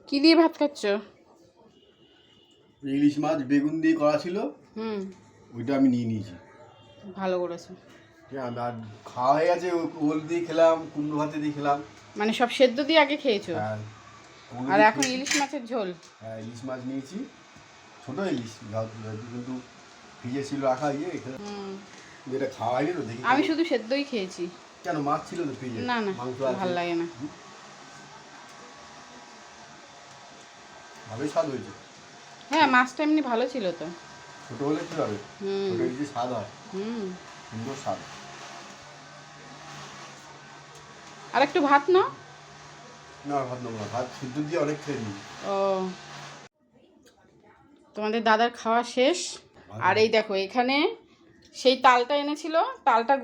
কি দিয়ে ভাত খাচ্ছ? ইলিশ মাছ বেগুন দিয়ে করা ছিল, ওইটা আমি নিয়ে নিয়েছি। ভালো করেছো। আর খাওয়া হয়ে গেছে, ওল দিয়ে খেলাম, কুমড়ো ভাতে দিয়ে খেলাম। মানে সব সেদ্ধ দিয়ে আগে খেয়েছো? হ্যাঁ। আর এখন ইলিশ মাছের ঝোল? হ্যাঁ, ইলিশ মাছ নিয়েছি, ছোটো ইলিশ, কিন্তু ফ্রিজে ছিল রাখা, যেটা খাওয়া হয়নি তো দেখি। আমি শুধু সেদ্ধই খেয়েছি। কেন, মাছ ছিল তো ফ্রিজে? না না, ভালো লাগে না। ভালোই স্বাদ হয়েছে। হ্যাঁ, মাছটা এমনি ভালো ছিল তো। ছোটো হলে কি হবে, ছোটো ইলিশ স্বাদ হয়, সুন্দর স্বাদ। আর একটু ভাত নাও। না, ভাত নেবো না, ভাত সিদ্ধ দিয়ে অনেক খেয়ে নিই। ও, তোমাদের দাদার খাওয়া শেষ। আর এই দেখো, এখানে সেই তালটা এনেছিল, তালটা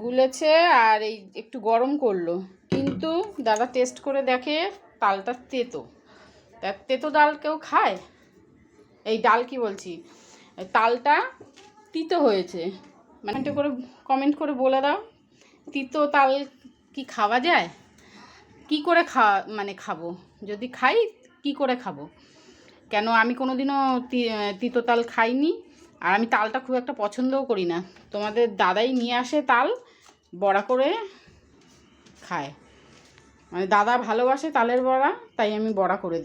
গুলেছে আর এই একটু গরম করলো, কিন্তু দাদা টেস্ট করে দেখে তালটা তেতো। তা তেতো ডাল কেউ খায়? এই ডাল কি বলছি, তালটা তিতো হয়েছে। মানে করে কমেন্ট করে বলে দাও, তিতো তাল কি খাওয়া যায়? কি করে খাবো? যদি খাই কি করে খাবো? কেন, আমি কোনোদিনও তিতো তাল খাইনি, আর আমি তালটা খুব একটা পছন্দও করি না। তোমাদের দাদাই নিয়ে আসে তাল, বড়া করে খায়। মানে দাদা ভালোবাসে তালের বড়া, তাই আমি বড়া করে দিই।